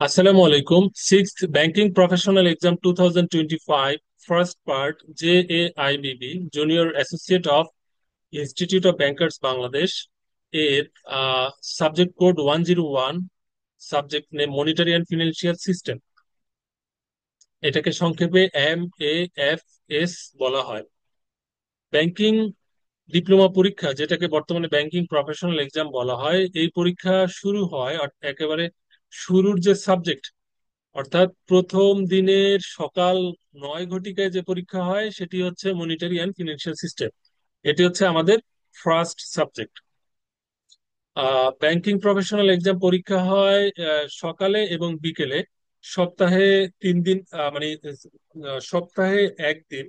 আসসালামু আলাইকুম। Sixth banking professional exam 2025 first part, JAIBB junior associate of institute of bankers Bangladesh এর subject code 101, subject name monetary and financial system. এটাকে সংক্ষেপে MAFS বলা হয়। Banking diploma পরীক্ষা, যেটাকে বর্তমানে ব্যাংকিং প্রফেশনাল এক্সাম বলা হয়, এই পরীক্ষা শুরু হয় একেবারে শুরুর যে সাবজেক্ট, অর্থাৎ প্রথম দিনের সকাল 9 ঘটিকায় যে পরীক্ষা হয় সেটি হচ্ছে মনিটারি অ্যান্ড ফিনান্সিয়াল সিস্টেম। এটি হচ্ছে আমাদের first subject. Banking professional exam পরীক্ষা হয় সকালে এবং বিকেলে, সপ্তাহে 3 দিন, মানে সপ্তাহে একদিন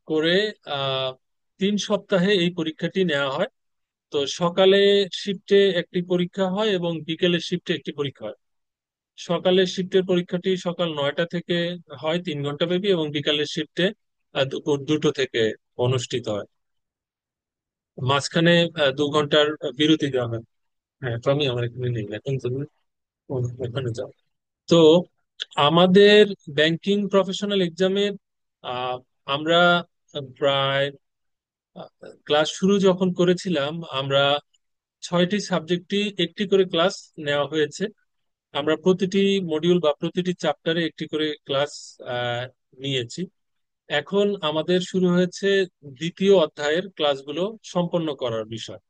করে। আহ 3 সপ্তাহে এই পরীক্ষাটি নেওয়া হয়। তো সকালে শিফটে একটি পরীক্ষা হয় এবং বিকেলের শিফটে একটি পরীক্ষা হয়। সকালের শিফটের পরীক্ষাটি সকাল 9টা থেকে হয়, 3 ঘন্টা ব্যাপী, এবং বিকালের শিফটে দুপুর 2টো থেকে অনুষ্ঠিত হয়। মাঝখানে 2 ঘন্টার বিরতি দেওয়া হয়। হ্যাঁ, তো আমি আমার এখানে নেই, এখন তুমি ওখানে যাও। তো আমাদের ব্যাংকিং প্রফেশনাল এক্সামের আমরা প্রায় ক্লাস শুরু যখন করেছিলাম, আমরা 6টি সাবজেক্টই একটি করে ক্লাস নেওয়া হয়েছে। আমরা প্রতিটি মডিউল বা প্রতিটি চ্যাপ্টারে একটি করে ক্লাস আহ, নিয়েছি। এখন আমাদের শুরু হয়েছে দ্বিতীয় অধ্যায়ের ক্লাসগুলো সম্পন্ন করার বিষয়।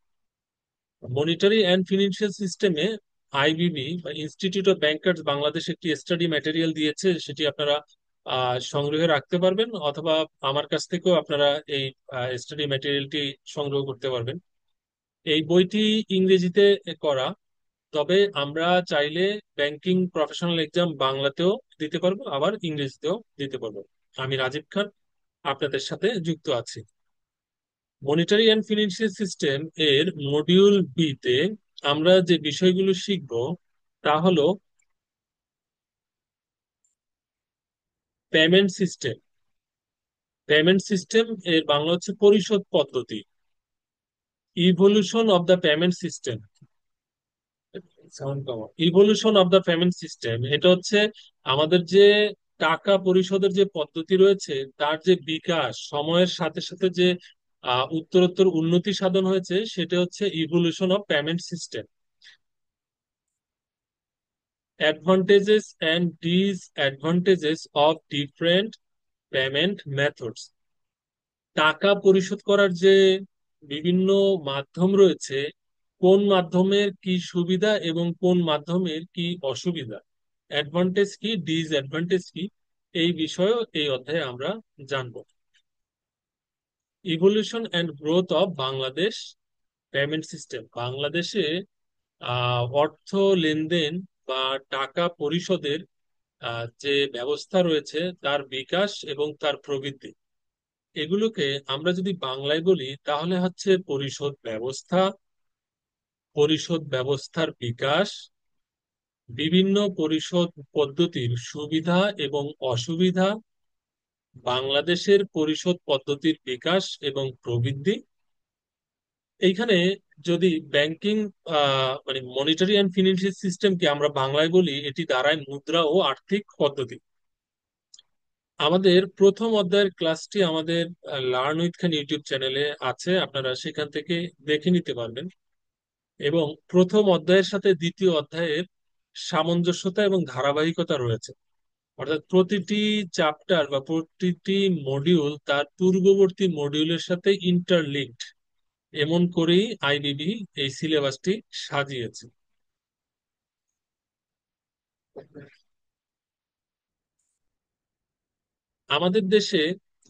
মনিটারি অ্যান্ড ফিনান্সিয়াল সিস্টেমে আইবিবি বা ইনস্টিটিউট অফ ব্যাংকার্স বাংলাদেশ একটি স্টাডি ম্যাটেরিয়াল দিয়েছে, সেটি আপনারা সংগ্রহে রাখতে পারবেন, অথবা আমার কাছ থেকেও আপনারা এই স্টাডি ম্যাটেরিয়ালটি সংগ্রহ করতে পারবেন। এই বইটি ইংরেজিতে করা, তবে আমরা চাইলে ব্যাংকিং প্রফেশনাল এক্সাম বাংলাতেও দিতে পারবো, আবার ইংরেজিতেও দিতে পারবো। আমি রাজীব খান, আপনাদের সাথে যুক্ত আছি। মনিটারি অ্যান্ড ফিনান্সিয়াল সিস্টেম এর মডিউল বি তে আমরা যে বিষয়গুলো শিখব তা হলো পেমেন্ট সিস্টেম। পেমেন্ট সিস্টেম এর বাংলা হচ্ছে পরিশোধ পদ্ধতি। Evolution of the payment system. Evolution of the payment system, এটা হচ্ছে আমাদের যে টাকা পরিশোধের যে পদ্ধতি রয়েছে তার যে বিকাশ, সময়ের সাথে সাথে যে উত্তরোত্তর উন্নতি সাধন হয়েছে, সেটা হচ্ছে evolution of payment system. Advantages and disadvantages of different payment methods. টাকা পরিশোধ করার যে বিভিন্ন মাধ্যম রয়েছে, কোন মাধ্যমের কি সুবিধা এবং কোন মাধ্যমের কি অসুবিধা, অ্যাডভান্টেজ কি ডিসঅ্যাডভান্টেজ কি, এই বিষয়েও এই অধ্যায়ে আমরা জানবো। Evolution and growth of Bangladesh payment system. বাংলাদেশে অর্থ লেনদেন বা টাকা পরিশোধের যে ব্যবস্থা রয়েছে তার বিকাশ এবং তার প্রবৃদ্ধি, এগুলোকে আমরা যদি বাংলায় বলি তাহলে হচ্ছে পরিশোধ ব্যবস্থা, পরিশোধ ব্যবস্থার বিকাশ, বিভিন্ন পরিশোধ পদ্ধতির সুবিধা এবং অসুবিধা, বাংলাদেশের পরিশোধ পদ্ধতির বিকাশ এবং প্রবৃদ্ধি। এইখানে যদি ব্যাংকিং মানে মনিটারি অ্যান্ড ফিনান্সিয়াল সিস্টেমকে আমরা বাংলায় বলি, এটি দাঁড়ায় মুদ্রা ও আর্থিক পদ্ধতি। আমাদের প্রথম অধ্যায়ের ক্লাসটি আমাদের লার্ন উইথ খান ইউটিউব চ্যানেলে আছে, আপনারা সেখান থেকে দেখে নিতে পারবেন। এবং প্রথম অধ্যায়ের সাথে দ্বিতীয় অধ্যায়ের সামঞ্জস্যতা এবং ধারাবাহিকতা রয়েছে, অর্থাৎ প্রতিটি চ্যাপ্টার বা প্রতিটি মডিউল তার পূর্ববর্তী মডিউলের সাথে ইন্টারলিঙ্কড। এমন করেই আইবিবি এই সিলেবাসটি সাজিয়েছে। আমাদের দেশে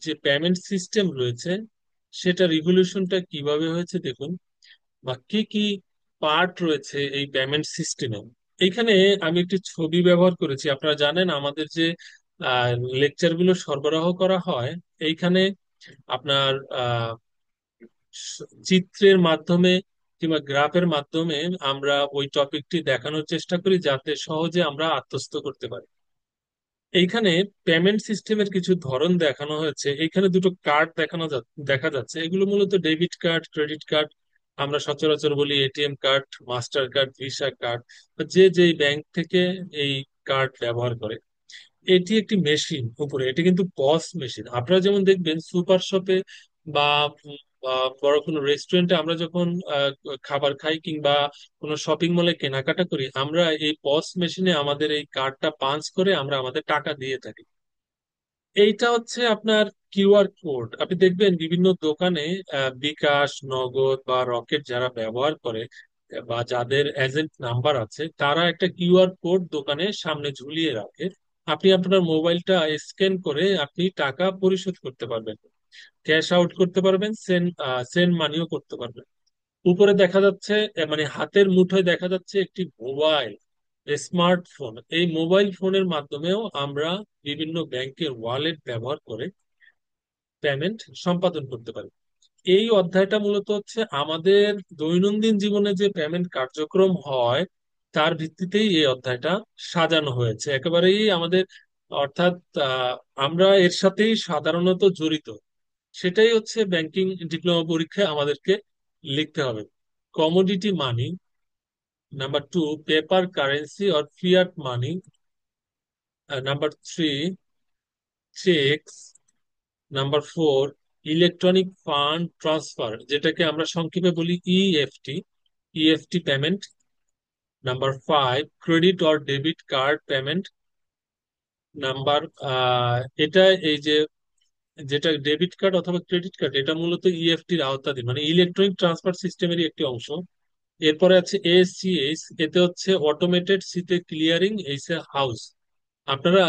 যে পেমেন্ট সিস্টেম রয়েছে সেটা রিভলিউশনটা কিভাবে হয়েছে দেখুন, বা কি কি পার্ট রয়েছে এই পেমেন্ট সিস্টেমে। এইখানে আমি একটি ছবি ব্যবহার করেছি। আপনারা জানেন আমাদের যে লেকচার গুলো সরবরাহ করা হয়, এইখানে আপনার আহ, চিত্রের মাধ্যমে কিংবা গ্রাফের মাধ্যমে আমরা ওই টপিকটি দেখানোর চেষ্টা করি, যাতে সহজে আমরা আত্মস্থ করতে পারি। এইখানে পেমেন্ট সিস্টেমের কিছু ধরন দেখানো হয়েছে। এইখানে দুটো কার্ড দেখা যাচ্ছে, এগুলো মূলত ডেবিট কার্ড, ক্রেডিট কার্ড। আমরা সচরাচর বলি ATM card, master card, visa card, যে যেই ব্যাংক থেকে এই কার্ড ব্যবহার করে, এটি একটি মেশিন উপরে, এটি কিন্তু পস মেশিন। আপনারা যেমন দেখবেন সুপার শপে বা বা বড় কোনো রেস্টুরেন্টে আমরা যখন আহ, খাবার খাই কিংবা কোনো শপিং মলে কেনাকাটা করি, আমরা এই পস মেশিনে আমাদের এই কার্ডটা পাঞ্চ করে আমরা আমাদের টাকা দিয়ে থাকি। এইটা হচ্ছে আপনার কিউআর কোড। আপনি দেখবেন বিভিন্ন দোকানে বিকাশ, নগদ বা রকেট যারা ব্যবহার করে বা যাদের এজেন্ট নাম্বার আছে, তারা একটা কিউআর কোড দোকানের সামনে ঝুলিয়ে রাখে। আপনি আপনার মোবাইলটা স্ক্যান করে আপনি টাকা পরিশোধ করতে পারবেন, ক্যাশ আউট করতে পারবেন, সেন্ড সেন্ড মানিও করতে পারবেন। উপরে দেখা যাচ্ছে মানে হাতের মুঠোয় দেখা যাচ্ছে একটি মোবাইল, স্মার্টফোন। এই মোবাইল ফোনের মাধ্যমেও আমরা বিভিন্ন ব্যাংকের ওয়ালেট ব্যবহার করে পেমেন্ট সম্পাদন করতে পারি। এই অধ্যায়টা মূলত হচ্ছে আমাদের দৈনন্দিন জীবনে যে পেমেন্ট কার্যক্রম হয় তার ভিত্তিতেই এই অধ্যায়টা সাজানো হয়েছে একেবারেই আমাদের, অর্থাৎ আহ, আমরা এর সাথেই সাধারণত জড়িত। সেটাই হচ্ছে ব্যাংকিং ডিপ্লোমা পরীক্ষায় আমাদেরকে লিখতে হবে। Commodity money, number two paper currency or fiat money, number three cheques, number four electronic fund transfer, যেটাকে আমরা সংক্ষেপে বলি EFT, EFT payment. Number five credit or debit card payment. Number এটা এই যে যেটা ডেবিট কার্ড অথবা ক্রেডিট কার্ড, এটা মূলত ইএফটির আওতাধীন, মানে ইলেকট্রনিক ট্রান্সফার সিস্টেমেরই একটি অংশ। এরপরে আছে এসিএস, এতে হচ্ছে অটোমেটেড সিতে ক্লিয়ারিং এইস হাউস। আপনারা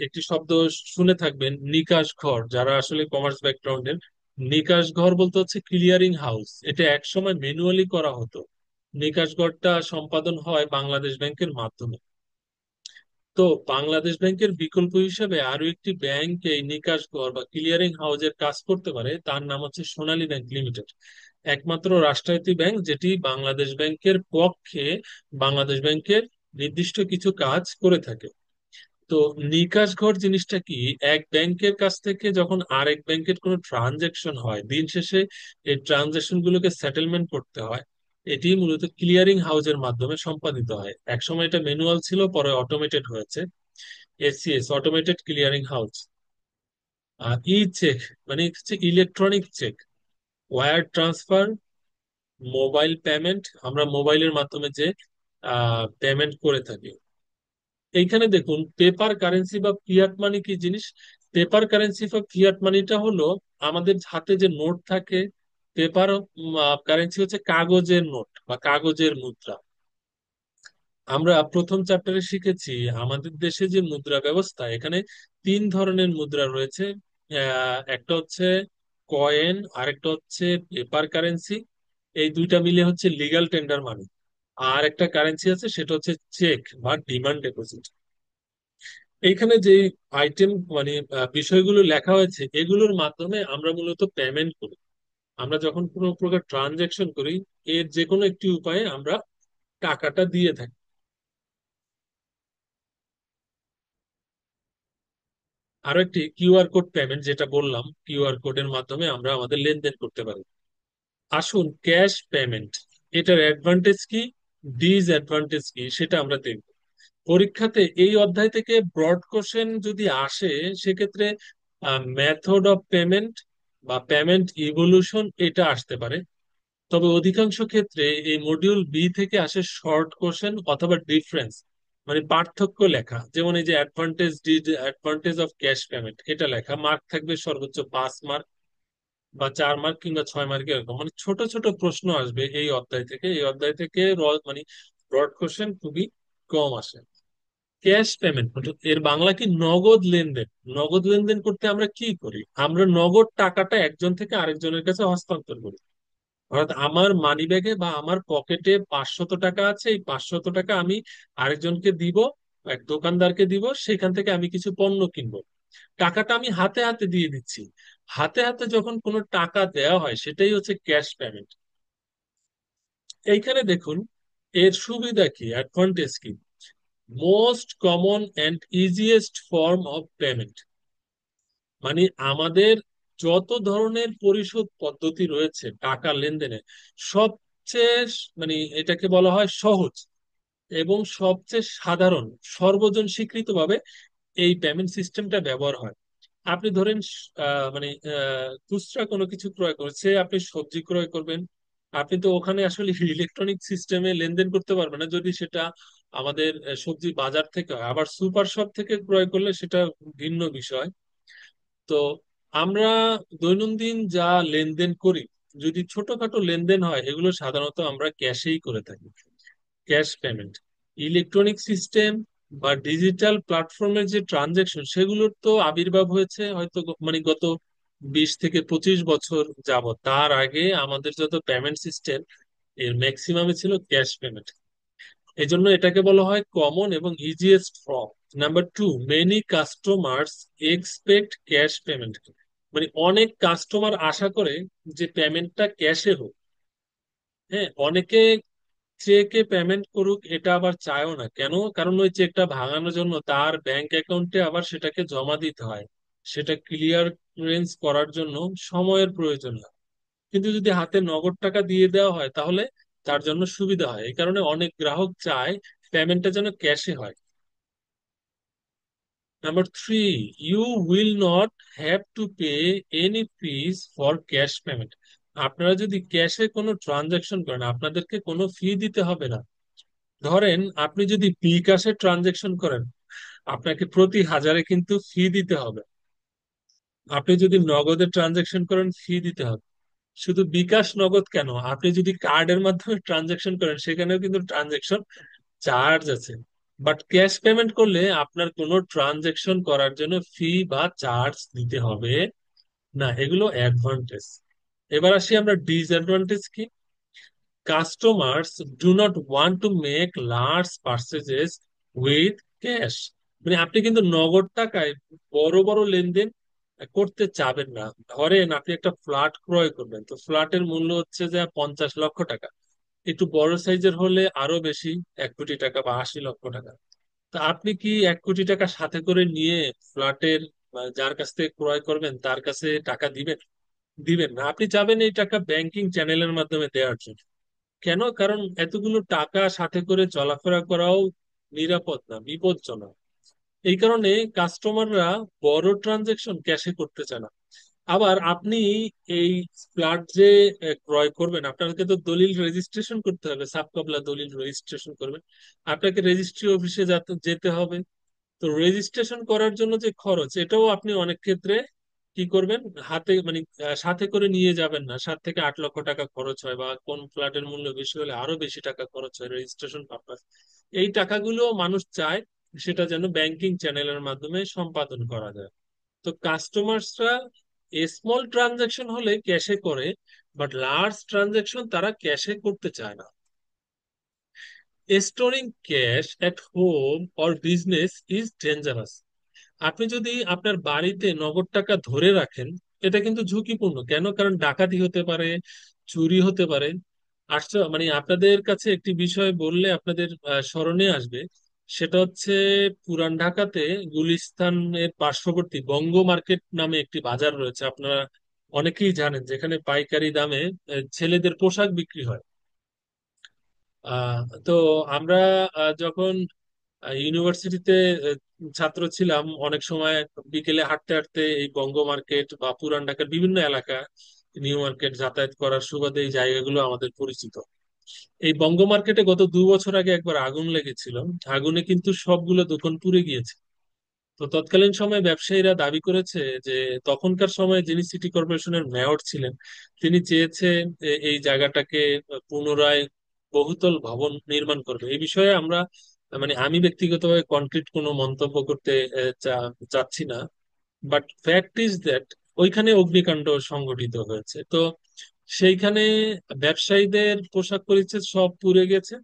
একটি শব্দ শুনে থাকবেন নিকাশ ঘর, যারা আসলে কমার্স ব্যাকগ্রাউন্ডের। নিকাশ ঘর বলতে হচ্ছে ক্লিয়ারিং হাউস। এটা একসময় ম্যানুয়ালি করা হতো, নিকাশ ঘরটা সম্পাদন হয় বাংলাদেশ ব্যাংকের মাধ্যমে। তো বাংলাদেশ ব্যাংকের বিকল্প হিসেবে আরো একটি ব্যাংক এই নিকাশ ঘর বা ক্লিয়ারিং হাউসের কাজ করতে পারে, তার নাম হচ্ছে সোনালী ব্যাংক লিমিটেড। একমাত্র রাষ্ট্রায়ত্ত ব্যাংক যেটি বাংলাদেশ ব্যাংকের পক্ষে বাংলাদেশ ব্যাংকের নির্দিষ্ট কিছু কাজ করে থাকে। তো নিকাশ ঘর জিনিসটা কি? এক ব্যাংকের কাছ থেকে যখন আরেক ব্যাংকের কোনো ট্রানজেকশন হয়, দিন শেষে এই ট্রানজেকশন গুলোকে সেটেলমেন্ট করতে হয়। এটি মূলত ক্লিয়ারিং হাউসের মাধ্যমে সম্পাদিত হয়। একসময় এটা ম্যানুয়াল ছিল, পরে অটোমেটেড হয়েছে। ACS automated clearing house. আর ই চেক মানে হচ্ছে electronic cheque, wire transfer, mobile payment, আমরা মোবাইলের মাধ্যমে যে পেমেন্ট করে থাকি। এইখানে দেখুন পেপার কারেন্সি বা ফিয়াট মানি কি জিনিস। পেপার কারেন্সি বা ফিয়াট মানিটা হলো আমাদের হাতে যে নোট থাকে। পেপার কারেন্সি হচ্ছে কাগজের নোট বা কাগজের মুদ্রা। আমরা প্রথম চ্যাপ্টারে শিখেছি আমাদের দেশে যে মুদ্রা ব্যবস্থা, এখানে তিন ধরনের মুদ্রা রয়েছে। একটা হচ্ছে কয়েন, আরেকটা হচ্ছে পেপার কারেন্সি, এই দুইটা মিলে হচ্ছে লিগ্যাল টেন্ডার মানি। আর একটা কারেন্সি আছে, সেটা হচ্ছে চেক বা ডিমান্ড ডিপোজিট। এইখানে যে আইটেম মানে বিষয়গুলো লেখা হয়েছে, এগুলোর মাধ্যমে আমরা মূলত পেমেন্ট করি। আমরা যখন কোনো প্রকার ট্রানজেকশন করি, এর যে কোনো একটি উপায়ে আমরা টাকাটা দিয়ে থাকি। আরো একটি কিউআর কোড পেমেন্ট, যেটা বললাম কিউআর কোডের মাধ্যমে আমরা আমাদের লেনদেন করতে পারি। আসুন ক্যাশ পেমেন্ট, এটার অ্যাডভান্টেজ কি, ডিসঅ্যাডভান্টেজ কি, সেটা আমরা দেখব। পরীক্ষাতে এই অধ্যায় থেকে ব্রড কোশ্চেন যদি আসে, সেক্ষেত্রে মেথড অফ পেমেন্ট বা পেমেন্ট ইভলিউশন এটা আসতে পারে। তবে অধিকাংশ ক্ষেত্রে এই মডিউল বি থেকে আসে শর্ট কোশ্চেন অথবা ডিফারেন্স, মানে পার্থক্য লেখা। যেমন এই যে advantage advantage of cash payment, এটা লেখা, মার্ক থাকবে সর্বোচ্চ 5 মার্ক বা 4 মার্ক কিংবা 6 মার্ক, এরকম মানে ছোট ছোট প্রশ্ন আসবে এই অধ্যায় থেকে। এই অধ্যায় থেকে মানে ব্রড কোশ্চেন খুবই কম আসে। ক্যাশ পেমেন্ট এর বাংলা কি, নগদ লেনদেন। নগদ লেনদেন করতে আমরা কি করি? আমরা নগদ টাকাটা একজন থেকে আরেকজনের কাছে হস্তান্তর করি। অর্থাৎ আমার মানি ব্যাগে বা আমার পকেটে 500 টাকা আছে, এই 500 টাকা আমি আরেকজনকে দিব, এক দোকানদারকে দিব, সেখান থেকে আমি কিছু পণ্য কিনবো। টাকাটা আমি হাতে হাতে দিয়ে দিচ্ছি। হাতে হাতে যখন কোনো টাকা দেওয়া হয়, সেটাই হচ্ছে ক্যাশ পেমেন্ট। এইখানে দেখুন এর সুবিধা কি, অ্যাডভান্টেজ কি। Most common and easiest form of payment, মানে আমাদের যত ধরনের পরিশোধ পদ্ধতি রয়েছে টাকা লেনদেনে, সবচেয়ে মানে এটাকে বলা হয় সহজ এবং সবচেয়ে সাধারণ, সর্বজন স্বীকৃতভাবে এই পেমেন্ট সিস্টেমটা ব্যবহার হয়। আপনি ধরেন মানে খুচরা কোনো কিছু ক্রয় করছে, আপনি সবজি ক্রয় করবেন, আপনি তো ওখানে আসলে ইলেকট্রনিক সিস্টেমে লেনদেন করতে পারবেন না যদি সেটা আমাদের সবজি বাজার থেকে হয়। আবার সুপার শপ থেকে ক্রয় করলে সেটা ভিন্ন বিষয়। তো আমরা দৈনন্দিন যা লেনদেন করি, যদি ছোটখাটো লেনদেন হয়, এগুলো সাধারণত আমরা ক্যাশেই করে থাকি, ক্যাশ পেমেন্ট। ইলেকট্রনিক সিস্টেম বা ডিজিটাল প্ল্যাটফর্মের যে ট্রানজেকশন, সেগুলোর তো আবির্ভাব হয়েছে হয়তো মানে গত 20 থেকে 25 বছর যাবত। তার আগে আমাদের যত পেমেন্ট সিস্টেম, এর ম্যাক্সিমামে ছিল ক্যাশ পেমেন্ট। এই জন্য এটাকে বলা হয় কমন এবং easiest form. Number two, many customers expect cash payment. মানে অনেক কাস্টমার আশা করে যে পেমেন্টটা ক্যাশে হোক। হ্যাঁ, অনেকে চেকে পেমেন্ট করুক এটা আবার চায়ও না। কেন? কারণ ওই চেকটা ভাঙানোর জন্য তার ব্যাংক অ্যাকাউন্টে আবার সেটাকে জমা দিতে হয়, সেটা ক্লিয়ারেন্স করার জন্য সময়ের প্রয়োজন হয়। কিন্তু যদি হাতে নগদ টাকা দিয়ে দেওয়া হয় তাহলে তার জন্য সুবিধা হয়। এই কারণে অনেক গ্রাহক চায় পেমেন্টটা যেন ক্যাশে হয়। Number three, you will not have to pay any fees for cash payment. আপনারা যদি ক্যাশে কোনো ট্রানজাকশন করেন, আপনাদেরকে কোনো ফি দিতে হবে না। ধরেন আপনি যদি বিকাশে ট্রানজেকশন করেন, আপনাকে প্রতি হাজারে কিন্তু ফি দিতে হবে। আপনি যদি নগদে ট্রানজেকশন করেন, ফি দিতে হবে। শুধু বিকাশ নগদ কেন, আপনি যদি কার্ডের মাধ্যমে ট্রানজেকশন করেন, সেখানেও কিন্তু ট্রানজেকশন চার্জ আছে। বাট ক্যাশ পেমেন্ট করলে আপনার কোনো ট্রানজেকশন করার জন্য ফি বা চার্জ দিতে হবে না। এগুলো অ্যাডভান্টেজ। এবার আসি আমরা ডিসঅ্যাডভান্টেজ কি। Customers do not want to make large purchases with cash. মানে আপনি কিন্তু নগদ টাকায় বড় বড় লেনদেন করতে চাবেন না। ধরেন আপনি একটা ফ্ল্যাট ক্রয় করবেন, তো ফ্ল্যাটের মূল্য হচ্ছে যে 50 লক্ষ টাকা। একটু বড় সাইজের হলে আরো বেশি, 1 কোটি টাকা বা 80 লক্ষ টাকা। তা আপনি কি 1 কোটি টাকা সাথে করে নিয়ে ফ্ল্যাটের যার কাছ থেকে ক্রয় করবেন তার কাছে টাকা দিবেন? দিবেন না। আপনি চাবেন এই টাকা ব্যাংকিং চ্যানেলের মাধ্যমে দেওয়ার জন্য। কেন? কারণ এতগুলো টাকা সাথে করে চলাফেরা করাও নিরাপদ না, বিপজ্জনক। এই কারণে কাস্টমাররা বড় ট্রানজেকশন ক্যাশে করতে চায় না। আবার আপনি এই ফ্ল্যাট যে ক্রয় করবেন, আপনাকে তো দলিল রেজিস্ট্রেশন করতে হবে, সাবকবলা দলিল রেজিস্ট্রেশন করবেন। আপনাকে রেজিস্ট্রি অফিসে যেতে হবে। তো রেজিস্ট্রেশন করার জন্য যে খরচ, এটাও আপনি অনেক ক্ষেত্রে কি করবেন, হাতে মানে সাথে করে নিয়ে যাবেন না। 7 থেকে 8 লক্ষ টাকা খরচ হয়, বা কোন ফ্ল্যাটের মূল্য বেশি হলে আরো বেশি টাকা খরচ হয় রেজিস্ট্রেশন পারপাস। এই টাকাগুলো মানুষ চায় সেটা যেন ব্যাংকিং চ্যানেলের মাধ্যমে সম্পাদন করা যায়। তো কাস্টমার্সরা স্মল ট্রানজাকশন হলে ক্যাশে করে, বাট লার্জ ট্রানজাকশন তারা ক্যাশে করতে চায় না। Storing cash at home or business is dangerous. আপনি যদি আপনার বাড়িতে নগদ টাকা ধরে রাখেন, এটা কিন্তু ঝুঁকিপূর্ণ। কেন? কারণ ডাকাতি হতে পারে, চুরি হতে পারে। আসছে মানে আপনাদের কাছে একটি বিষয় বললে আপনাদের স্মরণে আসবে। সেটা হচ্ছে পুরান ঢাকাতে গুলিস্তানের পার্শ্ববর্তী বঙ্গ মার্কেট নামে একটি বাজার রয়েছে, আপনারা অনেকেই জানেন, যেখানে পাইকারি দামে ছেলেদের পোশাক বিক্রি হয়। তো আমরা যখন ইউনিভার্সিটিতে ছাত্র ছিলাম, অনেক সময় বিকেলে হাঁটতে হাঁটতে এই বঙ্গ মার্কেট বা পুরান ঢাকার বিভিন্ন এলাকা, নিউ মার্কেট যাতায়াত করার সুবাদে এই জায়গাগুলো আমাদের পরিচিত। এই বঙ্গ মার্কেটে গত 2 বছর আগে একবার আগুন লেগেছিল। আগুনে কিন্তু সবগুলো দোকান পুড়ে গিয়েছে। তো তৎকালীন সময়ে ব্যবসায়ীরা দাবি করেছে যে তখনকার সময়ে যিনি সিটি কর্পোরেশনের মেয়র ছিলেন, তিনি চেয়েছেন এই জায়গাটাকে পুনরায় বহুতল ভবন নির্মাণ করবে। এই বিষয়ে আমরা মানে আমি ব্যক্তিগতভাবে কনক্রিট কোনো মন্তব্য করতে চাচ্ছি না। বাট ফ্যাক্ট ইজ দ্যাট ওইখানে অগ্নিকাণ্ড সংঘটিত হয়েছে। তো সেইখানে ব্যবসায়ীদের পোশাক পরিচ্ছদ সব পুড়ে গেছে।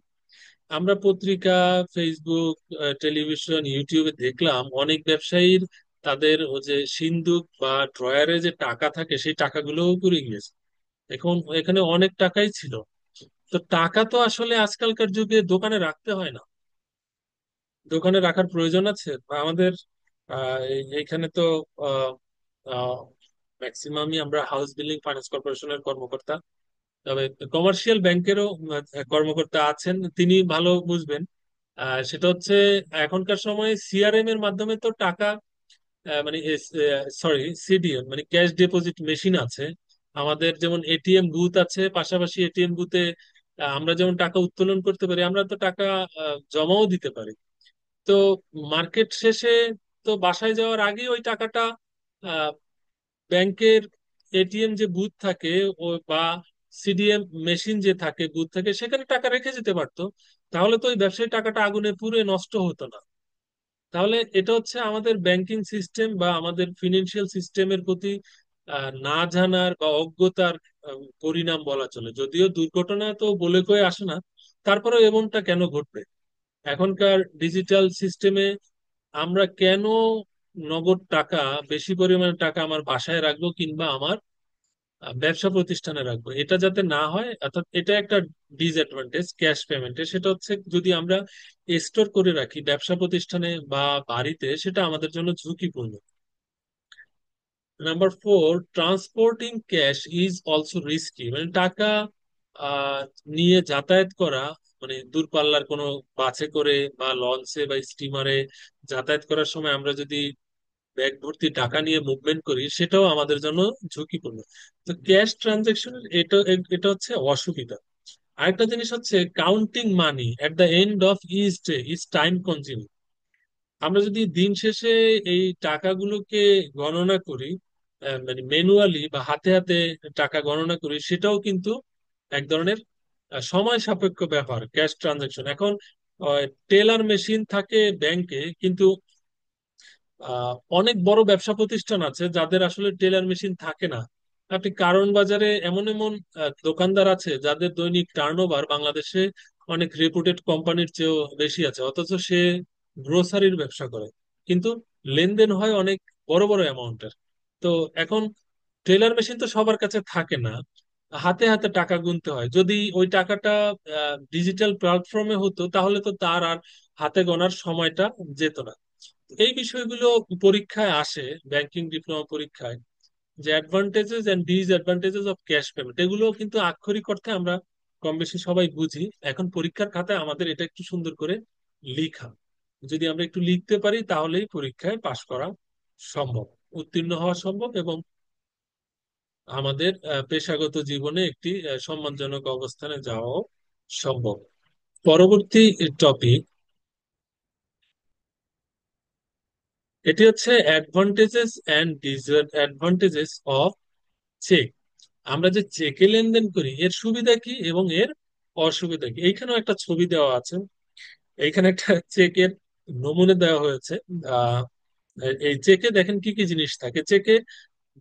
আমরা পত্রিকা, ফেসবুক, টেলিভিশন, ইউটিউবে দেখলাম অনেক ব্যবসায়ীর তাদের ও যে সিন্দুক বা ড্রয়ারে যে টাকা থাকে সেই টাকাগুলোও পুড়ে গিয়েছে। এখন এখানে অনেক টাকাই ছিল। তো টাকা তো আসলে আজকালকার যুগে দোকানে রাখতে হয় না। দোকানে রাখার প্রয়োজন আছে? বা আমাদের এইখানে তো ম্যাক্সিমামই আমরা হাউস বিল্ডিং ফাইন্যান্স কর্পোরেশনের কর্মকর্তা। তবে কমার্শিয়াল ব্যাংকেরও কর্মকর্তা আছেন, তিনি ভালো বুঝবেন। সেটা হচ্ছে এখনকার সময়ে সিআরএম এর মাধ্যমে তো টাকা, মানে সরি, সিডিএম মানে ক্যাশ ডিপোজিট মেশিন আছে। আমাদের যেমন এটিএম বুথ আছে, পাশাপাশি এটিএম বুথে আমরা যেমন টাকা উত্তোলন করতে পারি, আমরা তো টাকা জমাও দিতে পারি। তো মার্কেট শেষে তো বাসায় যাওয়ার আগে ওই টাকাটা ব্যাংকের এটিএম যে বুথ থাকে ও বা সিডিএম মেশিন যে থাকে বুথ থাকে, সেখানে টাকা রেখে যেতে পারতো। তাহলে তো ওই ব্যবসায়ী টাকাটা আগুনে পুড়ে নষ্ট হতো না। তাহলে এটা হচ্ছে আমাদের ব্যাংকিং সিস্টেম বা আমাদের ফিনান্সিয়াল সিস্টেমের প্রতি না জানার বা অজ্ঞতার পরিণাম বলা চলে। যদিও দুর্ঘটনা তো বলে কয়ে আসে না, তারপরেও এমনটা কেন ঘটবে? এখনকার ডিজিটাল সিস্টেমে আমরা কেন নগদ টাকা, বেশি পরিমাণে টাকা আমার বাসায় রাখবো কিংবা আমার ব্যবসা প্রতিষ্ঠানে রাখবো? এটা যাতে না হয়, অর্থাৎ এটা একটা ডিসঅ্যাডভান্টেজ ক্যাশ পেমেন্টে। সেটা হচ্ছে যদি আমরা স্টোর করে রাখি ব্যবসা প্রতিষ্ঠানে বা বাড়িতে, সেটা আমাদের জন্য ঝুঁকিপূর্ণ। Number four, transporting cash is also risky. মানে টাকা আহ, নিয়ে যাতায়াত করা, মানে দূরপাল্লার কোনো বাসে করে বা লঞ্চে বা স্টিমারে যাতায়াত করার সময় আমরা যদি ব্যাগ ভর্তি টাকা নিয়ে মুভমেন্ট করি, সেটাও আমাদের জন্য ঝুঁকিপূর্ণ। তো ক্যাশ ট্রানজেকশন এটা এটা হচ্ছে অসুবিধা। আরেকটা জিনিস হচ্ছে counting money at the end of each day is time consuming. আমরা যদি দিন শেষে এই টাকাগুলোকে গণনা করি, মানে ম্যানুয়ালি বা হাতে হাতে টাকা গণনা করি, সেটাও কিন্তু এক ধরনের সময় সাপেক্ষ ব্যাপার ক্যাশ ট্রানজেকশন। এখন টেলার মেশিন থাকে ব্যাংকে, কিন্তু অনেক বড় ব্যবসা প্রতিষ্ঠান আছে যাদের আসলে টেলার মেশিন থাকে না। আপনি কারণ বাজারে এমন এমন দোকানদার আছে যাদের দৈনিক টার্নওভার বাংলাদেশে অনেক রেপুটেড কোম্পানির চেয়েও বেশি আছে, অথচ সে গ্রোসারির ব্যবসা করে, কিন্তু লেনদেন হয় অনেক বড় বড় অ্যামাউন্টের। তো এখন টেলার মেশিন তো সবার কাছে থাকে না, হাতে হাতে টাকা গুনতে হয়। যদি ওই টাকাটা ডিজিটাল প্ল্যাটফর্মে হতো, তাহলে তো তার আর হাতে গোনার সময়টা যেত না। এই বিষয়গুলো পরীক্ষায় আসে, ব্যাংকিং ডিপ্লোমা পরীক্ষায়, যে advantages and disadvantages of cash payment, এগুলো কিন্তু আক্ষরিক অর্থে আমরা কম বেশি সবাই বুঝি। এখন পরীক্ষার খাতায় আমাদের এটা একটু সুন্দর করে লিখা, যদি আমরা একটু লিখতে পারি তাহলেই পরীক্ষায় পাশ করা সম্ভব, উত্তীর্ণ হওয়া সম্ভব, এবং আমাদের পেশাগত জীবনে একটি সম্মানজনক অবস্থানে যাওয়াও সম্ভব। পরবর্তী টপিক, এটি হচ্ছে advantages and disadvantages of cheque. আমরা যে চেকে লেনদেন করি এর সুবিধা কি এবং এর অসুবিধা কি? এইখানেও একটা ছবি দেওয়া আছে। এইখানে একটা চেকের নমুনা দেওয়া হয়েছে। আহ এই চেকে দেখেন কি কি জিনিস থাকে। চেকে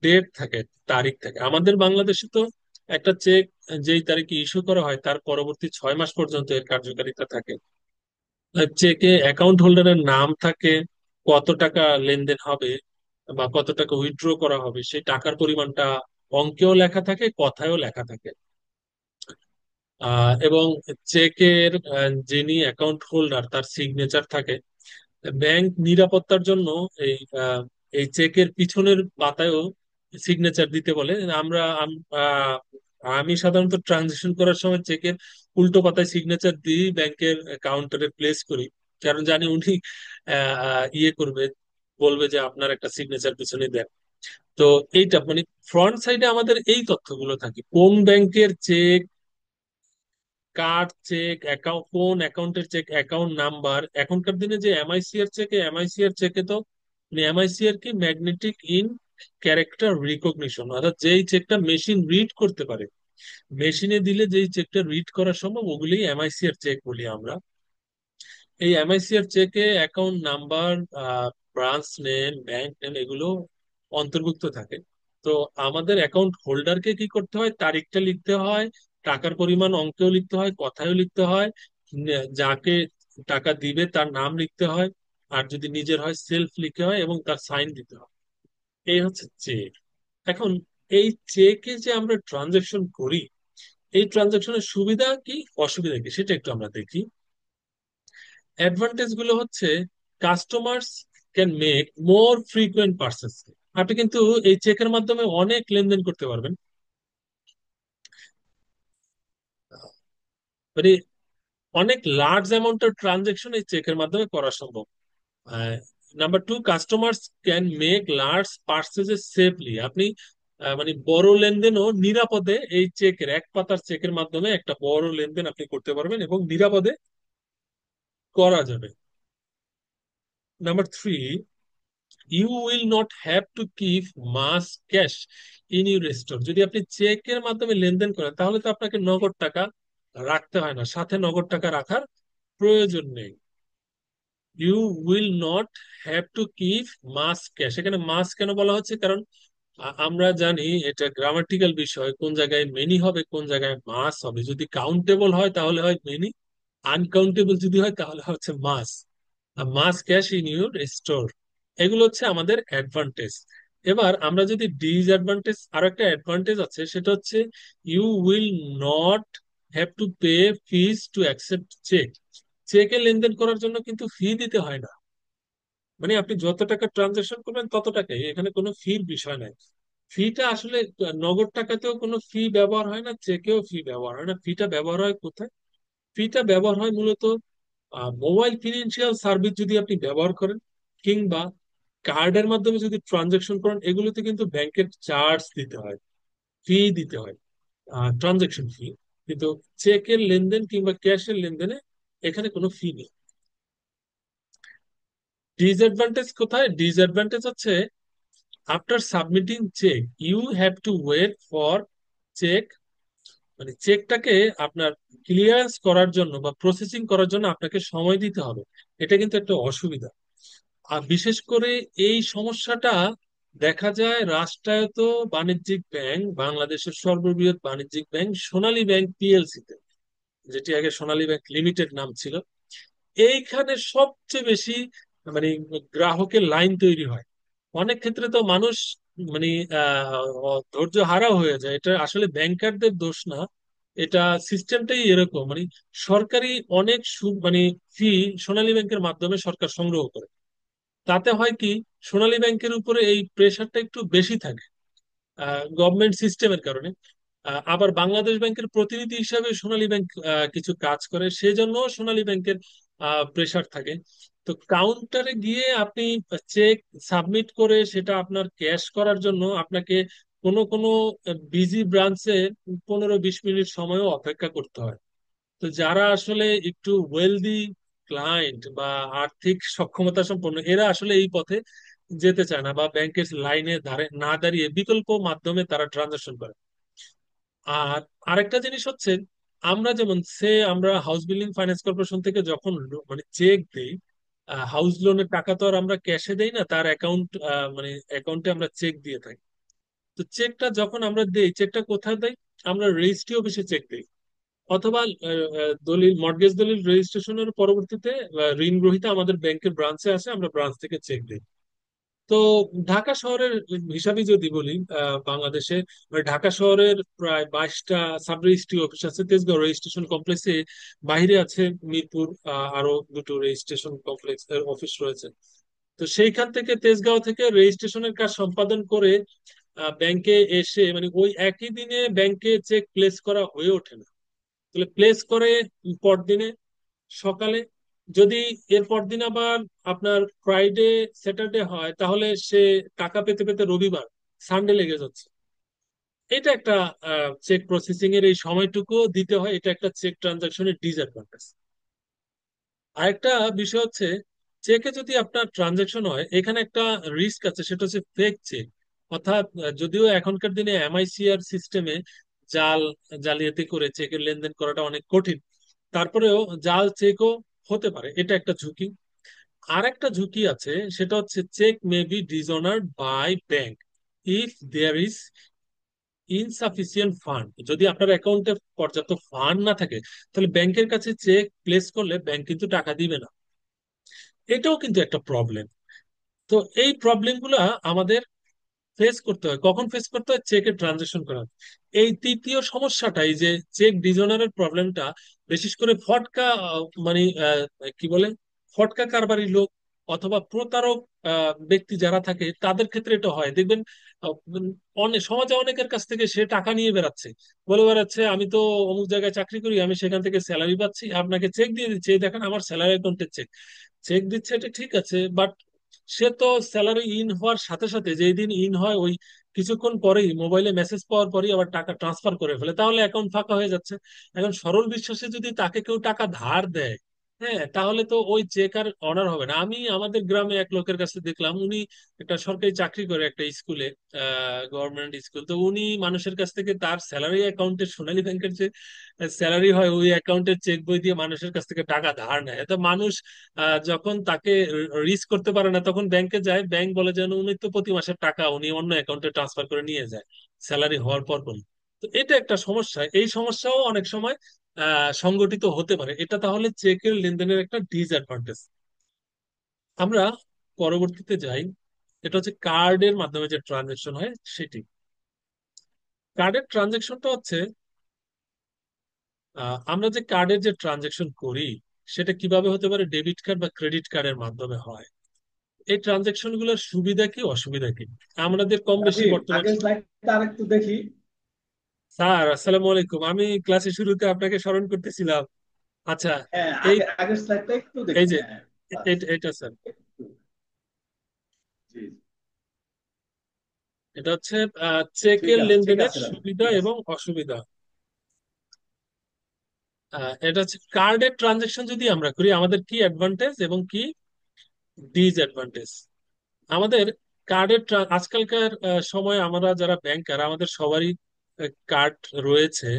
ডেট থাকে, তারিখ থাকে। আমাদের বাংলাদেশে তো একটা চেক যেই তারিখে ইস্যু করা হয় তার পরবর্তী 6 মাস পর্যন্ত এর কার্যকারিতা থাকে। চেকে অ্যাকাউন্ট হোল্ডারের নাম থাকে, কত টাকা লেনদেন হবে বা কত টাকা উইথড্র করা হবে, সেই টাকার পরিমাণটা অঙ্কেও লেখা থাকে, কথায়ও লেখা থাকে। এবং চেকের যিনি অ্যাকাউন্ট হোল্ডার তার সিগনেচার থাকে। ব্যাংক নিরাপত্তার জন্য এই এই চেকের পিছনের পাতায়ও সিগনেচার দিতে বলে। আমি সাধারণত ট্রানজেকশন করার সময় চেকের উল্টো পাতায় সিগনেচার দিয়ে ব্যাংকের কাউন্টারে প্লেস করি, কারণ জানি উনি ইয়ে করবে, বলবে যে আপনার একটা সিগনেচার পিছনে দেন। তো এইটা মানে ফ্রন্ট সাইডে আমাদের এই তথ্যগুলো থাকে, কোন ব্যাংকের চেক, কার্ড চেক, অ্যাকাউন্ট, কোন অ্যাকাউন্টের চেক, অ্যাকাউন্ট নাম্বার। এখনকার দিনে যে এমআইসিআর চেকে তো এমআইসিআর কি ম্যাগনেটিক ইন ক্যারেক্টার রিকগনিশন, অর্থাৎ যেই চেকটা মেশিন রিড করতে পারে, মেশিনে দিলে যেই চেকটা রিড করা সম্ভব, ওগুলি এমআইসিআর চেক বলি আমরা। এই এমআইসিআর চেকে account number, branch name, bank name, এগুলো অন্তর্ভুক্ত থাকে। তো আমাদের অ্যাকাউন্ট হোল্ডারকে কি করতে হয়? তারিখটা লিখতে হয়, টাকার পরিমাণ অঙ্কেও লিখতে হয়, কথায়ও লিখতে হয়, যাকে টাকা দিবে তার নাম লিখতে হয়, আর যদি নিজের হয় সেলফ লিখতে হয় এবং তার সাইন দিতে হয়। এই হচ্ছে চেক। এখন এই চেকে যে আমরা ট্রানজেকশন করি, এই ট্রানজেকশনের সুবিধা কি অসুবিধা কি সেটা একটু আমরা দেখি। অ্যাডভান্টেজ গুলো হচ্ছে customers can make more frequent purchase. আপনি কিন্তু এই চেকের মাধ্যমে অনেক লেনদেন করতে পারবেন। মানে অনেক লার্জ অ্যামাউন্টের ট্রানজেকশন এই চেকের মাধ্যমে করা সম্ভব। Number two, customers can make large purchases safely. আপনি মানে বড় লেনদেনও নিরাপদে এই চেকের, এক পাতার চেকের মাধ্যমে একটা বড় লেনদেন আপনি করতে পারবেন এবং নিরাপদে করা যাবে। Number three, you will not have to keep mass cash in your store. যদি আপনি চেকের মাধ্যমে লেনদেন করেন তাহলে তো আপনাকে নগদ টাকা রাখতে হয় না, সাথে নগদ টাকা রাখার প্রয়োজন নেই। You will not have to keep mass cash, এখানে মাস কেন বলা হচ্ছে, কারণ আমরা জানি এটা গ্রামাটিক্যাল বিষয়, কোন জায়গায় মেনি হবে কোন জায়গায় মাস হবে। যদি কাউন্টেবল হয় তাহলে হয় মেনি, আনকাউন্টেবল যদি হয় তাহলে হচ্ছে মাস। মাস ক্যাশ ইন ইউর স্টোর, এগুলো হচ্ছে আমাদের অ্যাডভান্টেজ। এবার আমরা যদি ডিসঅ্যাডভান্টেজ, আর একটা অ্যাডভান্টেজ আছে, সেটা হচ্ছে you will not have to pay fees to accept cheque. চেকে লেনদেন করার জন্য কিন্তু ফি দিতে হয় না। মানে আপনি যত টাকা ট্রানজাকশন করবেন তত টাকাই, এখানে কোনো ফির বিষয় নাই। ফিটা আসলে নগদ টাকাতেও কোনো ফি ব্যবহার হয় না, চেকেও ফি ব্যবহার হয় না। ফিটা ব্যবহার হয় কোথায়? ফিটা ব্যবহার হয় মূলত মোবাইল ফিনান্সিয়াল সার্ভিস যদি আপনি ব্যবহার করেন, কিংবা কার্ডের মাধ্যমে যদি ট্রানজাকশন করেন, এগুলোতে কিন্তু ব্যাংকের চার্জ দিতে হয়, ফি দিতে হয়, ট্রানজাকশন ফি। কিন্তু চেকের লেনদেন কিংবা ক্যাশের লেনদেনে এখানে কোনো ফি নেই। ডিসঅ্যাডভান্টেজ কোথায়? ডিসঅ্যাডভান্টেজ হচ্ছে after submitting cheque you have to wait for cheque, মানে চেকটাকে আপনার ক্লিয়ারেন্স করার জন্য বা প্রসেসিং করার জন্য আপনাকে সময় দিতে হবে। এটা কিন্তু একটা অসুবিধা। আর বিশেষ করে এই সমস্যাটা দেখা যায় রাষ্ট্রায়ত্ত বাণিজ্যিক ব্যাংক, বাংলাদেশের সর্ববৃহৎ বাণিজ্যিক ব্যাংক সোনালী ব্যাংক পিএলসি তে, যেটি আগে সোনালী ব্যাংক লিমিটেড নাম ছিল। এইখানে সবচেয়ে বেশি মানে গ্রাহকের লাইন তৈরি হয়। অনেক ক্ষেত্রে তো মানুষ মানে ধৈর্য হারাও হয়ে যায়। এটা আসলে ব্যাংকারদের দোষ না, এটা সিস্টেমটাই এরকম। মানে সরকারি অনেক মানে ফি সোনালী ব্যাংকের মাধ্যমে সরকার সংগ্রহ করে। তাতে হয় কি, সোনালী ব্যাংকের উপরে এই প্রেশারটা একটু বেশি থাকে গভর্নমেন্ট সিস্টেমের কারণে। আবার বাংলাদেশ ব্যাংকের প্রতিনিধি হিসাবে সোনালী ব্যাংক কিছু কাজ করে, সেজন্য সোনালী ব্যাংকের প্রেশার থাকে। তো কাউন্টারে গিয়ে আপনি চেক সাবমিট করে সেটা আপনার ক্যাশ করার জন্য আপনাকে কোনো কোনো বিজি ব্রাঞ্চে 15-20 মিনিট সময়ও অপেক্ষা করতে হয়। তো যারা আসলে একটু ওয়েলদি ক্লায়েন্ট বা আর্থিক সক্ষমতা সম্পন্ন, এরা আসলে এই পথে যেতে চায় না, বা ব্যাংকের লাইনে না দাঁড়িয়ে বিকল্প মাধ্যমে তারা ট্রানজাকশন করে। আর আরেকটা জিনিস হচ্ছে, আমরা যেমন আমরা হাউস বিল্ডিং ফাইন্যান্স কর্পোরেশন থেকে যখন মানে চেক দেই, হাউস লোনের টাকা তো আর আমরা ক্যাশে দেই না, তার অ্যাকাউন্ট মানে অ্যাকাউন্টে আমরা চেক দিয়ে থাকি। তো চেকটা যখন আমরা দেই, চেকটা কোথায় দেই? আমরা রেজিস্ট্রি অফিসে চেক দিই, অথবা দলিল, মর্টগেজ দলিল রেজিস্ট্রেশনের পরবর্তীতে ঋণ গ্রহীতা আমাদের ব্যাংকের ব্রাঞ্চে আসে, আমরা ব্রাঞ্চ থেকে চেক দিই। তো ঢাকা শহরের হিসাবে যদি বলি, বাংলাদেশে মানে ঢাকা শহরের প্রায় 22টা সাব রেজিস্ট্রি অফিস আছে। তেজগাঁও রেজিস্ট্রেশন কমপ্লেক্সে বাইরে আছে মিরপুর আরো দুটো রেজিস্ট্রেশন কমপ্লেক্স এর অফিস রয়েছে। তো সেইখান থেকে, তেজগাঁও থেকে রেজিস্ট্রেশনের কাজ সম্পাদন করে ব্যাংকে এসে, মানে ওই একই দিনে ব্যাংকে চেক প্লেস করা হয়ে ওঠে না। তাহলে প্লেস করে পরদিনে সকালে, যদি এর পরদিন আবার আপনার ফ্রাইডে স্যাটারডে হয়, তাহলে সে টাকা পেতে পেতে রবিবার সানডে লেগে যাচ্ছে। এটা একটা চেক প্রসেসিং এর এই সময়টুকু দিতে হয়, এটা একটা চেক ট্রানজাকশনের ডিসঅ্যাডভান্টেজ। আরেকটা বিষয় হচ্ছে, চেকে যদি আপনার ট্রানজাকশন হয়, এখানে একটা রিস্ক আছে, সেটা হচ্ছে ফেক চেক। অর্থাৎ যদিও এখনকার দিনে এমআইসিআর সিস্টেমে জাল জালিয়াতি করে চেকের লেনদেন করাটা অনেক কঠিন, তারপরেও জাল চেকও হতে পারে, এটা একটা ঝুঁকি। আর একটা ঝুঁকি আছে, সেটা হচ্ছে cheque may be dishonoured by bank if there is insufficient fund. যদি আপনার অ্যাকাউন্টে পর্যাপ্ত ফান্ড না থাকে, তাহলে ব্যাংকের কাছে চেক প্লেস করলে ব্যাংক কিন্তু টাকা দিবে না। এটাও কিন্তু একটা প্রবলেম। তো এই প্রবলেম গুলা আমাদের ফেস করতে হয়। কখন ফেস করতে হয়? চেকের ট্রানজাকশন করা। এই তৃতীয় সমস্যাটা, এই যে চেক ডিজনারের প্রবলেমটা, বিশেষ করে ফটকা মানে কি বলে, ফটকা কারবারি লোক অথবা প্রতারক ব্যক্তি যারা থাকে তাদের ক্ষেত্রে এটা হয় দেখবেন। অনেক সমাজে অনেকের কাছ থেকে সে টাকা নিয়ে বেড়াচ্ছে, বলে বেড়াচ্ছে আমি তো অমুক জায়গায় চাকরি করি, আমি সেখান থেকে স্যালারি পাচ্ছি, আপনাকে চেক দিয়ে দিচ্ছি, এই দেখেন আমার স্যালারি অ্যাকাউন্টের চেক। চেক দিচ্ছে, এটা ঠিক আছে, বাট সে তো স্যালারি ইন হওয়ার সাথে সাথে, যেই দিন ইন হয় ওই কিছুক্ষণ পরেই মোবাইলে মেসেজ পাওয়ার পরেই আবার টাকা ট্রান্সফার করে ফেলে, তাহলে অ্যাকাউন্ট ফাঁকা হয়ে যাচ্ছে। এখন সরল বিশ্বাসে যদি তাকে কেউ টাকা ধার দেয়, হ্যাঁ, তাহলে তো ওই চেক আর অনার হবে না। আমি আমাদের গ্রামে এক লোকের কাছে দেখলাম, উনি একটা সরকারি চাকরি করে একটা স্কুলে, গভর্নমেন্ট স্কুল, তো উনি মানুষের কাছ থেকে তার স্যালারি অ্যাকাউন্টে, সোনালী ব্যাংকের যে স্যালারি হয় ওই অ্যাকাউন্টের চেক বই দিয়ে মানুষের কাছ থেকে টাকা ধার নেয়। তো মানুষ যখন তাকে রিস্ক করতে পারে না তখন ব্যাংকে যায়, ব্যাংক বলে যেন উনি তো প্রতি মাসের টাকা উনি অন্য অ্যাকাউন্টে ট্রান্সফার করে নিয়ে যায় স্যালারি হওয়ার পর পর। তো এটা একটা সমস্যা, এই সমস্যাও অনেক সময় সংগঠিত হতে পারে। এটা তাহলে চেকের লেনদেনের একটা ডিসঅ্যাডভান্টেজ। আমরা পরবর্তীতে যাই, এটা হচ্ছে কার্ডের মাধ্যমে যে ট্রানজেকশন হয় সেটি। কার্ডের ট্রানজেকশনটা হচ্ছে আমরা যে কার্ডের যে ট্রানজেকশন করি সেটা কিভাবে হতে পারে, ডেবিট কার্ড বা ক্রেডিট কার্ডের মাধ্যমে হয়। এই ট্রানজেকশন গুলোর সুবিধা কি অসুবিধা কি আমাদের কম বেশি রাজীব, বর্তমান আগের স্লাইডটা আরেকটু দেখি। স্যার আসসালামু আলাইকুম, আমি ক্লাসের শুরুতে আপনাকে স্মরণ করতেছিলাম। আচ্ছা, হ্যাঁ, এই আগের স্লাইডটা একটু এই দেখি। যে হ্যাঁ, বাস, এটা স্যার, একটু। জি, এটা হচ্ছে ঠিক চেকের আছে, ঠিক লেনদেনের আছে রাজীব, সুবিধা ঠিক আছে। এবং অসুবিধা। এটা হচ্ছে কার্ডের ট্রানজেকশন যদি আমরা করি আমাদের কি অ্যাডভান্টেজ এবং কি ডিসঅ্যাডভান্টেজ। আমাদের কার্ডের আজকালকার সময় আমরা যারা ব্যাংকার আমাদের সবারই কার্ড রয়েছে।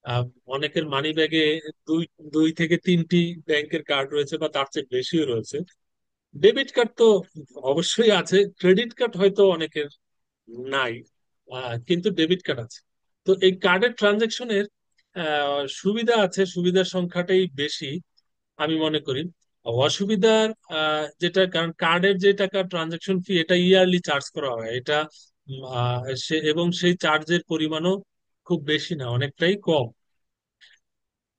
আহ, অনেকের মানি ব্যাগে দুই দুই থেকে তিনটি ব্যাংকের কার্ড রয়েছে বা তার চেয়ে বেশিও রয়েছে। ডেবিট কার্ড তো অবশ্যই আছে, ক্রেডিট কার্ড হয়তো অনেকের নাই, কিন্তু ডেবিট কার্ড আছে। তো এই কার্ডের ট্রানজেকশনের সুবিধা আছে, সুবিধার সংখ্যাটাই বেশি আমি মনে করি। অসুবিধার যেটা, কারণ কার্ডের যে টাকা ট্রানজাকশন ফি এটা ইয়ারলি চার্জ করা হয়, এটা এবং সেই চার্জের পরিমাণও খুব বেশি না, অনেকটাই কম।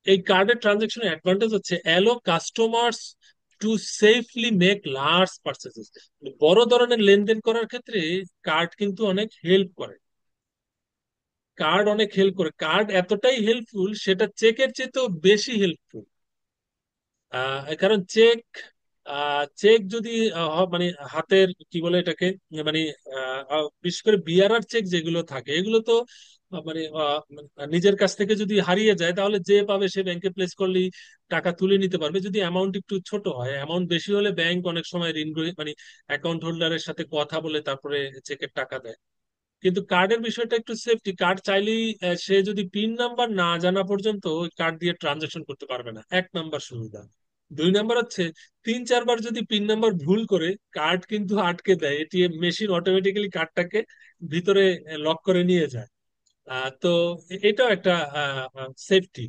এই কার্ডের ট্রানজাকশনের অ্যাডভান্টেজ হচ্ছে allow customers to safely make large purchases. বড় ধরনের লেনদেন করার ক্ষেত্রে কার্ড কিন্তু অনেক হেল্প করে। কার্ড এতটাই হেল্পফুল, সেটা চেকের চেয়েও বেশি হেল্পফুল। কারণ চেক যদি মানে হাতের কি বলে এটাকে, মানে বিশেষ করে বিআরআর চেক যেগুলো থাকে এগুলো তো মানে নিজের কাছ থেকে যদি হারিয়ে যায় তাহলে যে পাবে সে ব্যাংকে প্লেস করলেই টাকা তুলে নিতে পারবে। যদি অ্যামাউন্ট একটু ছোট হয়, অ্যামাউন্ট বেশি হলে ব্যাংক অনেক সময় মানে অ্যাকাউন্ট হোল্ডারের সাথে কথা বলে তারপরে চেকের টাকা দেয়। কিন্তু কার্ডের বিষয়টা একটু সেফটি, কার্ড চাইলেই সে যদি পিন নাম্বার না জানা পর্যন্ত ওই কার্ড দিয়ে ট্রানজাকশন করতে পারবে না, এক নাম্বার সুবিধা। দুই নাম্বার হচ্ছে তিন চারবার যদি পিন নাম্বার ভুল করে কার্ড কিন্তু আটকে দেয়, এটিএম মেশিন অটোমেটিক্যালি কার্ডটাকে ভিতরে লক করে নিয়ে যায়। তো এটাও একটা safety.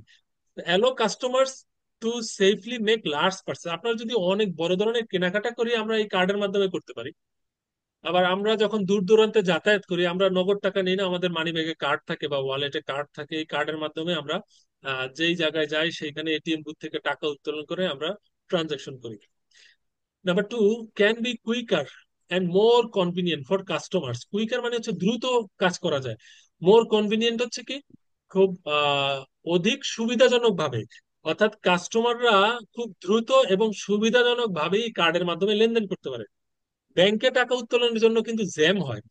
Allow customers to safely make large purchases, আপনার যদি অনেক বড় ধরনের কেনাকাটা করি আমরা এই কার্ডের মাধ্যমে করতে পারি। আবার আমরা যখন দূর দূরান্তে যাতায়াত করি আমরা নগদ টাকা নিই না, আমাদের মানি ব্যাগে কার্ড থাকে বা ওয়ালেটে কার্ড থাকে, এই কার্ডের মাধ্যমে আমরা যেই জায়গায় যাই সেইখানে এটিএম বুথ থেকে টাকা উত্তোলন করে আমরা ট্রানজাকশন করি। Number two, can be quicker and more convenient for customers. Quicker মানে হচ্ছে দ্রুত কাজ করা যায়। মোর কনভিনিয়েন্ট হচ্ছে কি, খুব অধিক সুবিধাজনক ভাবে, অর্থাৎ কাস্টমাররা খুব দ্রুত এবং সুবিধাজনক ভাবেই কার্ডের মাধ্যমে লেনদেন করতে পারে। ব্যাংকে টাকা উত্তোলনের জন্য কিন্তু জ্যাম হয়,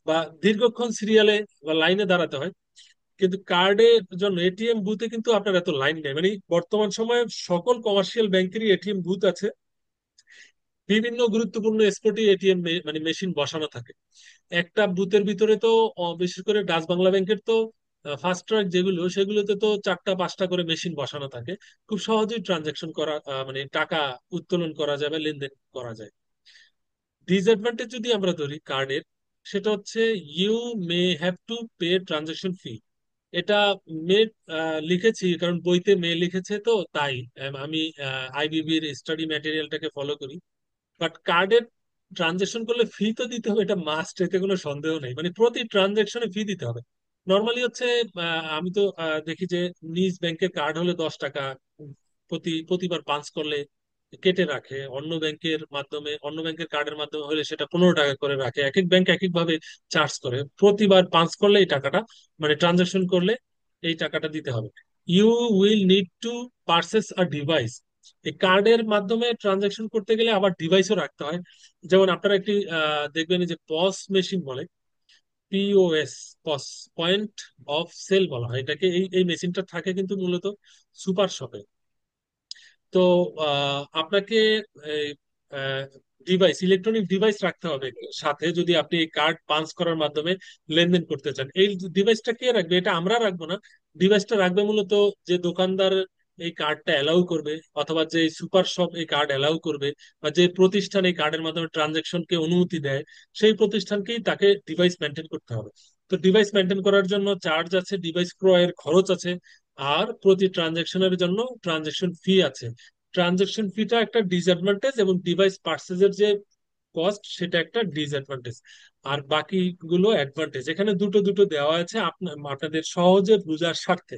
বা দীর্ঘক্ষণ সিরিয়ালে বা লাইনে দাঁড়াতে হয়। কিন্তু কার্ডের জন্য এটিএম বুথে কিন্তু আপনার এত লাইন নেই। মানে বর্তমান সময়ে সকল কমার্শিয়াল ব্যাংকেরই এটিএম বুথ আছে, বিভিন্ন গুরুত্বপূর্ণ স্পটে এটিএম মানে মেশিন বসানো থাকে। একটা বুথের ভিতরে তো বিশেষ করে ডাচ বাংলা ব্যাংকের তো ফাস্ট ট্র্যাক যেগুলো সেগুলোতে তো চারটা পাঁচটা করে মেশিন বসানো থাকে। খুব সহজেই ট্রানজাকশন করা মানে টাকা উত্তোলন করা যায় বা লেনদেন করা যায়। ডিসঅ্যাডভান্টেজ যদি আমরা ধরি কার্ডের, সেটা হচ্ছে you may have to pay transaction fee. এটা মে লিখেছি কারণ বইতে মে লিখেছে তো তাই। আমি আইবিবির স্টাডি ম্যাটেরিয়ালটাকে ফলো করি। বাট কার্ডের ট্রানজেকশন করলে ফি তো দিতে হবে, এটা মাস্ট, এতে কোনো সন্দেহ নেই, মানে প্রতি ট্রানজেকশনে ফি দিতে হবে। নর্মালি হচ্ছে আমি তো দেখি যে নিজ ব্যাংকের কার্ড হলে 10 টাকা প্রতিবার পাঞ্চ করলে কেটে রাখে, অন্য ব্যাংকের মাধ্যমে, অন্য ব্যাংকের কার্ডের মাধ্যমে হলে সেটা 15 টাকা করে রাখে। এক এক ব্যাংক এক এক ভাবে চার্জ করে, প্রতিবার পাঞ্চ করলে এই টাকাটা, মানে ট্রানজাকশন করলে এই টাকাটা দিতে হবে। You will need to purchase a device. এই কার্ডের মাধ্যমে ট্রানজাকশন করতে গেলে আবার ডিভাইসও রাখতে হয়। যেমন আপনারা একটি দেখবেন যে পস মেশিন বলে, POS, POS, point of sale বলা হয় এটাকে। এই এই মেশিনটা থাকে কিন্তু মূলত সুপার শপে। তো আপনাকে ডিভাইস, ইলেকট্রনিক ডিভাইস রাখতে হবে সাথে, যদি আপনি এই কার্ড পাঞ্চ করার মাধ্যমে লেনদেন করতে চান। এই ডিভাইসটা কে রাখবে? এটা আমরা রাখবো না। ডিভাইসটা রাখবে মূলত যে দোকানদার এই কার্ডটা অ্যালাউ করবে, অথবা যে সুপার শপ এই কার্ড অ্যালাউ করবে, বা যে প্রতিষ্ঠান এই কার্ডের মাধ্যমে ট্রানজেকশনকে অনুমতি দেয়, সেই প্রতিষ্ঠানকেই তাকে ডিভাইস মেনটেন করতে হবে। তো ডিভাইস মেনটেন করার জন্য চার্জ আছে, ডিভাইস ক্রয়ের খরচ আছে, আর প্রতি ট্রানজেকশনের জন্য ট্রানজেকশন ফি আছে। ট্রানজেকশন ফিটা একটা ডিসঅ্যাডভান্টেজ, এবং ডিভাইস পার্সেজের যে কস্ট সেটা একটা ডিসঅ্যাডভান্টেজ। আর বাকিগুলো অ্যাডভান্টেজ। এখানে দুটো দুটো দেওয়া আছে আপনাদের সহজে বোঝার স্বার্থে।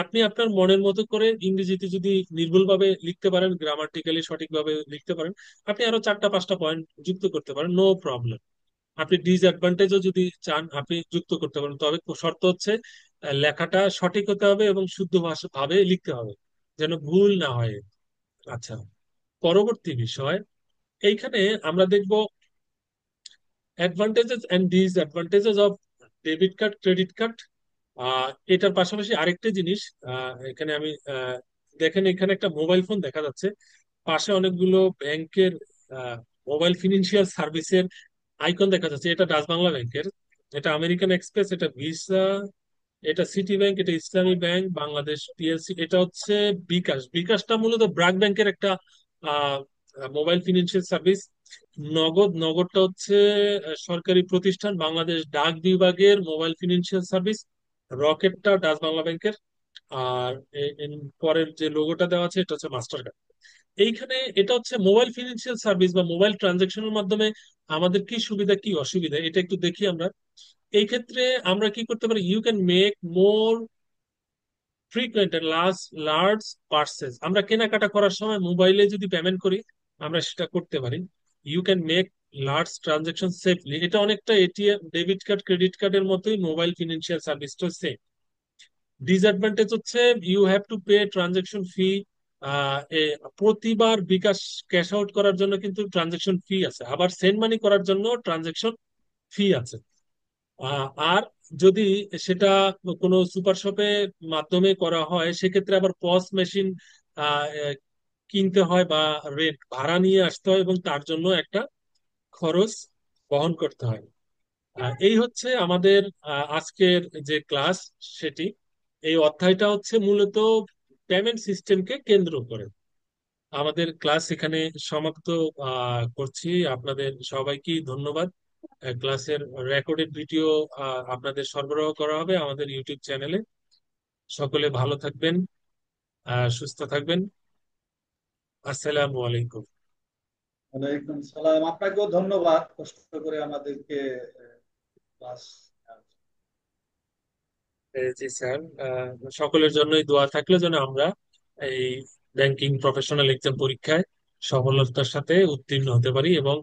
আপনি আপনার মনের মতো করে ইংরেজিতে যদি নির্ভুলভাবে লিখতে পারেন, গ্রামাটিক্যালি সঠিকভাবে লিখতে পারেন, আপনি আরো 4টা 5টা পয়েন্ট যুক্ত করতে পারেন, নো প্রবলেম। আপনি ডিসঅ্যাডভান্টেজও যদি চান আপনি যুক্ত করতে পারেন, তবে শর্ত হচ্ছে লেখাটা সঠিক হতে হবে এবং শুদ্ধ ভাষা ভাবে লিখতে হবে, যেন ভুল না হয়। আচ্ছা, পরবর্তী বিষয়, এইখানে আমরা দেখব advantages and disadvantages of debit card, credit card. এটার পাশাপাশি আরেকটা জিনিস, এখানে আমি দেখেন এখানে একটা মোবাইল ফোন দেখা যাচ্ছে, পাশে অনেকগুলো ব্যাংকের মোবাইল ফিনান্সিয়াল সার্ভিসের আইকন দেখা যাচ্ছে। এটা ডাচ বাংলা ব্যাংকের, এটা আমেরিকান এক্সপ্রেস, এটা ভিসা, এটা সিটি ব্যাংক, এটা ইসলামী ব্যাংক বাংলাদেশ পিএলসি, এটা হচ্ছে বিকাশ। বিকাশটা মূলত ব্র্যাক ব্যাংকের একটা মোবাইল ফিনান্সিয়াল সার্ভিস। নগদ, নগদটা হচ্ছে সরকারি প্রতিষ্ঠান বাংলাদেশ ডাক বিভাগের মোবাইল ফিনান্সিয়াল সার্ভিস। রকেটটা ডাচ বাংলা ব্যাংকের। আর পরের যে লোগোটা দেওয়া আছে এটা হচ্ছে মাস্টার কার্ড। এইখানে এটা হচ্ছে মোবাইল ফিনান্সিয়াল সার্ভিস বা মোবাইল ট্রানজাকশনের মাধ্যমে আমাদের কি সুবিধা কি অসুবিধা, এটা একটু দেখি আমরা। এই ক্ষেত্রে আমরা কি করতে পারি? You can make more frequent large large purchases. আমরা কেনাকাটা করার সময় মোবাইলে যদি পেমেন্ট করি, আমরা সেটা করতে পারি। You can make large transaction safely. এটা অনেকটা এটিএম, ডেবিট কার্ড, ক্রেডিট কার্ডের মতোই মোবাইল ফিনান্সিয়াল সার্ভিসটা সেম। ডিসঅ্যাডভান্টেজ হচ্ছে you have to pay transaction fee. প্রতিবার বিকাশ ক্যাশ আউট করার জন্য কিন্তু ট্রানজাকশন ফি আছে, আবার সেন্ড মানি করার জন্য ট্রানজাকশন ফি আছে। আর যদি সেটা কোনো সুপার শপের মাধ্যমে করা হয়, সেক্ষেত্রে আবার পস মেশিন কিনতে হয়, বা রেন্ট ভাড়া নিয়ে আসতে হয়, এবং তার জন্য একটা খরচ বহন করতে হয়। এই হচ্ছে আমাদের আজকের যে ক্লাস, সেটি, এই অধ্যায়টা হচ্ছে মূলত পেমেন্ট সিস্টেমকে কেন্দ্র করে। আমাদের ক্লাস এখানে সমাপ্ত করছি। আপনাদের সবাইকে ধন্যবাদ। ক্লাসের রেকর্ডেড ভিডিও আপনাদের সরবরাহ করা হবে আমাদের ইউটিউব চ্যানেলে। সকলে ভালো থাকবেন, সুস্থ থাকবেন। আসসালামু আলাইকুম। ওয়ালাইকুম সালাম, আপনাকেও ধন্যবাদ কষ্ট করে আমাদেরকে ক্লাস। জি স্যার, সকলের জন্যই দোয়া থাকলে যেন আমরা এই ব্যাংকিং প্রফেশনাল এক্সাম পরীক্ষায় সফলতার সাথে উত্তীর্ণ হতে পারি, এবং